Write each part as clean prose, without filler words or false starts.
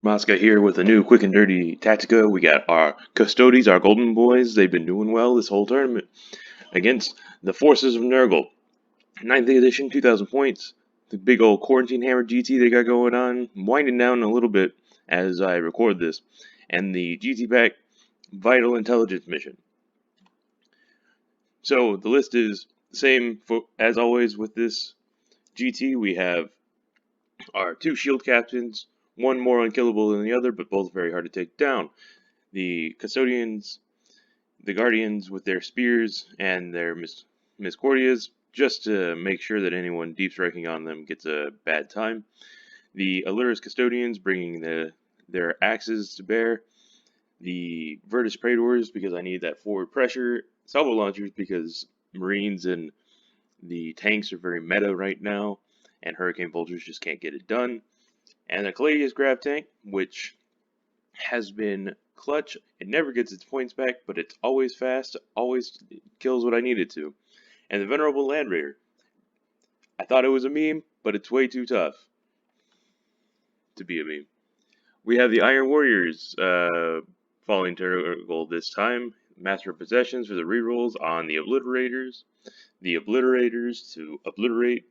Mosca here with a new quick and dirty Tactica. We got our Custodes, our golden boys. They've been doing well this whole tournament against the forces of Nurgle. 9th edition, 2,000 points. The big old quarantine hammer GT they got going on. I'm winding down a little bit as I record this. And the GT pack Vital Intelligence mission. So the list is the same as always with this GT. We have our 2 shield captains, one more unkillable than the other, but both very hard to take down. The custodians, the guardians with their spears and their miscordias, just to make sure that anyone deep striking on them gets a bad time. The Allura's custodians bringing their axes to bear. The Virtus Praetors because I need that forward pressure. Salvo launchers because Marines and the tanks are very meta right now, and Hurricane Vultures just can't get it done. And the Caladius Grav Tank, which has been clutch. It never gets its points back, but it's always fast, always kills what I need it to. And the Venerable Land Raider. I thought it was a meme, but it's way too tough to be a meme. We have the Iron Warriors falling to Nurgle this time. Master of Possessions for the rerolls on the Obliterators. The Obliterators to obliterate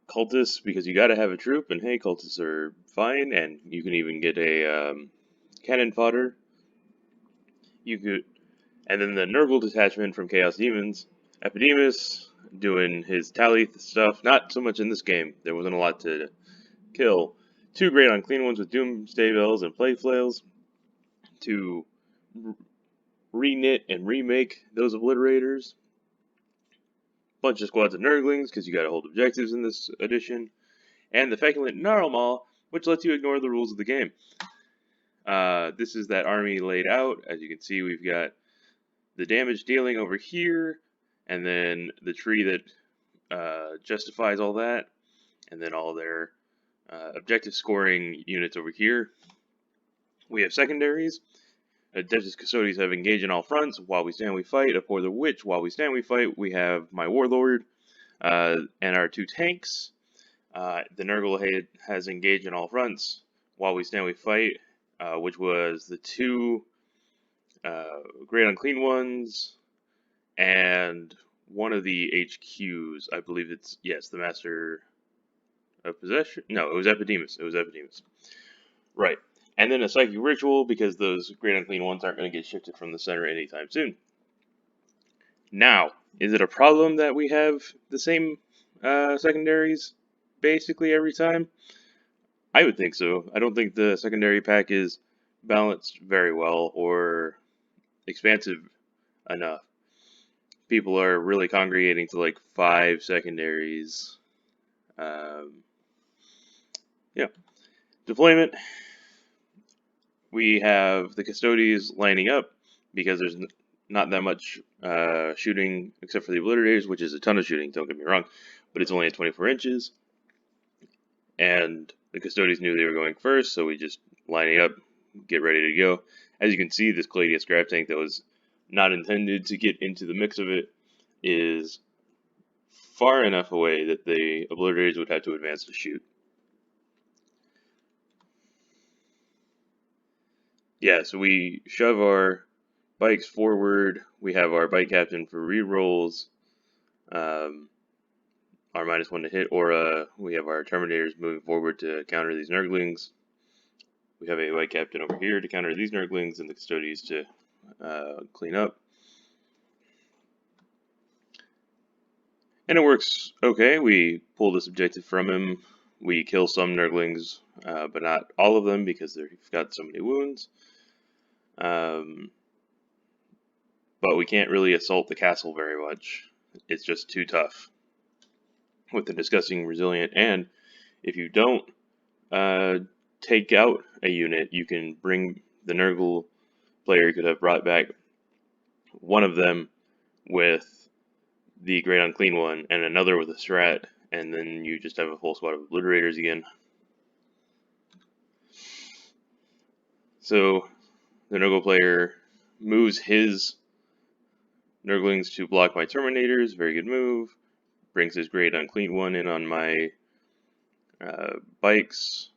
cultists because you gotta have a troop, and hey, cultists are fine, and you can even get a cannon fodder. You could, and then the Nurgle detachment from Chaos Demons. Epidemus doing his tally stuff. Not so much in this game. There wasn't a lot to kill. 2 great unclean ones with Doomsday Bells and Plague Flails to re-knit and remake those Obliterators. Bunch of squads of Nurglings because you got to hold objectives in this edition. And the Feculent Gnarlmaw, which lets you ignore the rules of the game. This is that army laid out. As you can see, we've got the damage dealing over here, and then the tree that justifies all that, and then all their objective scoring units over here. We have secondaries. Adeptus Custodes have engaged in all fronts. While we stand, we fight. Abhor the Witch. While we stand, we fight. We have my Warlord and our 2 tanks. The Nurgle has engaged in all fronts. While we stand, we fight, which was the 2 Great Unclean Ones and one of the HQs. I believe it's, yes, the Master of Possession. No, it was Epidemus. It was Epidemus. Right. And then a Psychic Ritual, because those Great Unclean Ones aren't going to get shifted from the center anytime soon. Now, is it a problem that we have the same secondaries basically every time? I would think so. I don't think the secondary pack is balanced very well or expansive enough. People are really congregating to like 5 secondaries. Yeah. Deployment. We have the Custodes lining up because there's not that much shooting except for the Obliterators, which is a ton of shooting, don't get me wrong, but it's only at 24 inches. And the Custodes knew they were going first, so we just lining up, get ready to go. As you can see, this Caladius Grav Tank that was not intended to get into the mix of it is far enough away that the Obliterators would have to advance to shoot. Yeah, so we shove our bikes forward. We have our bike captain for rerolls. Our -1 to hit aura. We have our Terminators moving forward to counter these Nurglings. We have a bike captain over here to counter these Nurglings and the Custodes to clean up. And it works okay. We pull this objective from him. We kill some Nurglings, but not all of them because they've got so many wounds. But we can't really assault the castle very much. It's just too tough with the disgusting resilient. And if you don't take out a unit, you can bring the Nurgle player could have brought back one of them with the Great Unclean One and another with a strat, and then you just have a full squad of Obliterators again. So the Nurgle player moves his Nurglings to block my Terminators, very good move. Brings his Great Unclean One in on my bikes.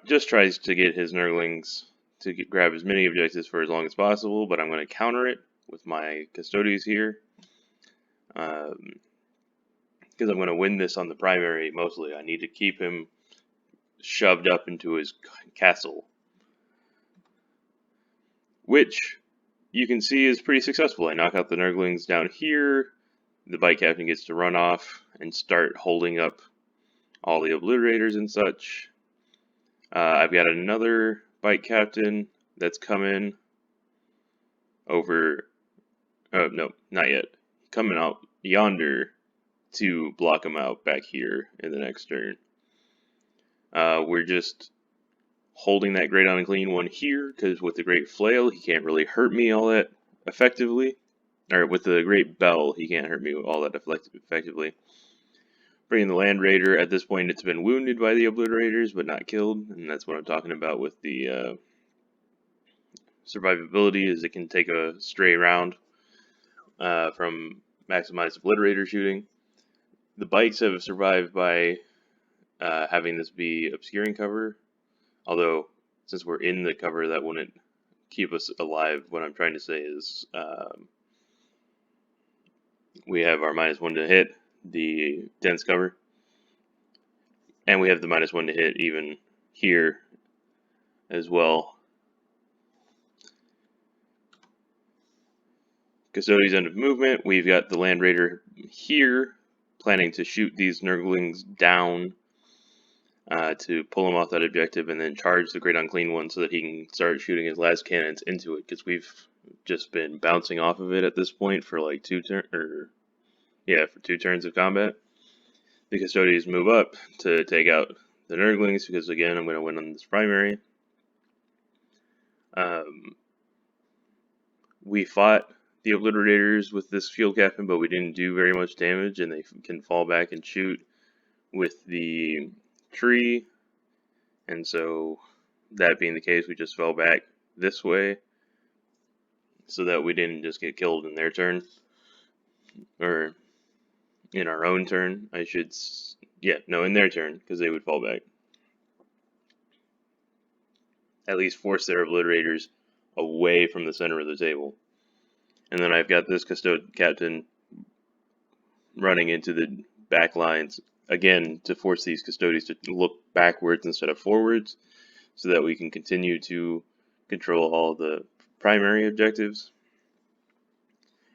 just tries to get his Nurglings to grab as many objectives for as long as possible, but I'm going to counter it with my Custodes here. Because I'm going to win this on the primary mostly. I need to keep him shoved up into his castle, which you can see is pretty successful. I knock out the Nurglings down here. The bike captain gets to run off and start holding up all the obliterators and such. I've got another bike captain that's coming over. Oh, no, not yet. Coming out yonder to block him out back here in the next turn. We're just holding that great unclean one here, because with the great flail, he can't really hurt me all that effectively. Or with the great bell, he can't hurt me all that effectively. Bringing the land raider, at this point it's been wounded by the obliterators, but not killed, and that's what I'm talking about with the survivability, is it can take a stray round from maximized obliterator shooting. The bikes have survived by having this be obscuring cover, although since we're in the cover, that wouldn't keep us alive. What I'm trying to say is we have our -1 to hit, the dense cover, and we have the -1 to hit even here as well. Custodes end of movement. We've got the land raider here, planning to shoot these Nurglings down to pull him off that objective, and then charge the great unclean one so that he can start shooting his last cannons into it, because we've just been bouncing off of it at this point for like 2 turns of combat. The Custodes move up to take out the Nurglings, because again, I'm going to win on this primary. We fought the obliterators with this field captain, but we didn't do very much damage, and they can fall back and shoot with the tree, and so that being the case, we just fell back this way so that we didn't just get killed in their turn, or in our own turn, I should, in their turn, because they would fall back. At least force their obliterators away from the center of the table. And then I've got this Custode captain running into the back lines, again, to force these Custodes to look backwards instead of forwards, so that we can continue to control all the primary objectives.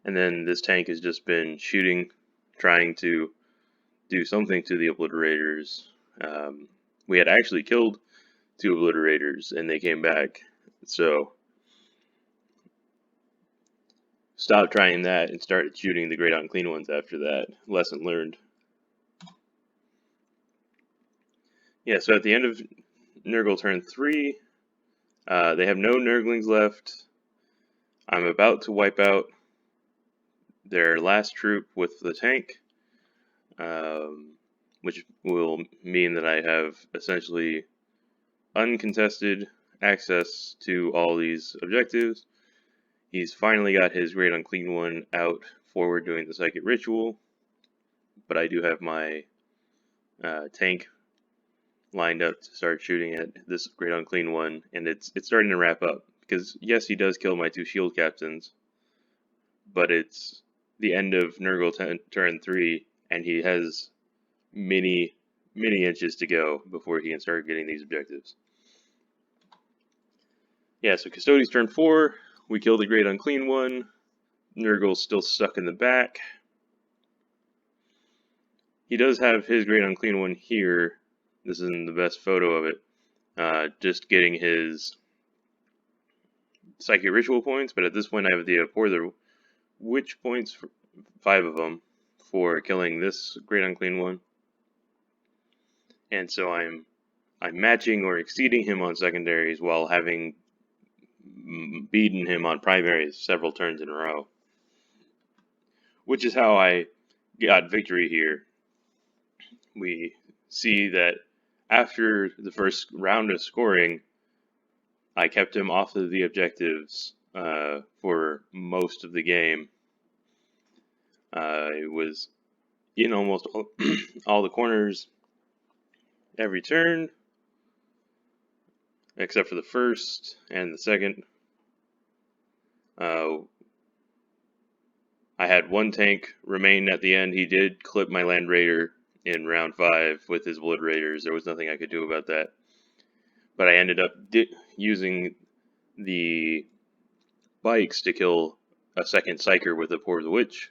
And then this tank has just been shooting, trying to do something to the obliterators. We had actually killed 2 obliterators, and they came back, so stopped trying that and started shooting the great unclean ones after that. Lesson learned. Yeah, so at the end of Nurgle turn 3, they have no Nurglings left. I'm about to wipe out their last troop with the tank, which will mean that I have essentially uncontested access to all these objectives. He's finally got his great unclean one out forward doing the psychic ritual, but I do have my tank lined up to start shooting at this great unclean one, and it's starting to wrap up, because yes, he does kill my 2 shield captains, but it's the end of Nurgle turn 3, and he has many inches to go before he can start getting these objectives. Yeah, so Custodes turn 4, we kill the great unclean one. Nurgle's still stuck in the back. He does have his great unclean one here. This isn't the best photo of it. Just getting his psychic ritual points, but at this point I have the pour the witch points, 5 of them, for killing this great unclean one. And so I'm matching or exceeding him on secondaries while having beaten him on primaries several turns in a row. Which is how I got victory here. We see that after the first round of scoring, I kept him off of the objectives for most of the game. It was in almost all the corners every turn. except for the first and the second. I had one tank remain at the end. He did clip my Land Raider in round 5 with his obliterators. There was nothing I could do about that. But I ended up using the bikes to kill a second Psyker with a Poor the Witch.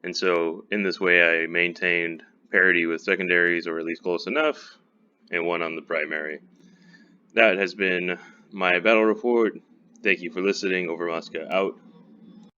And so, in this way, I maintained parity with secondaries, or at least close enough, and won on the primary. That has been my battle report. Thank you for listening. Over Mosca out.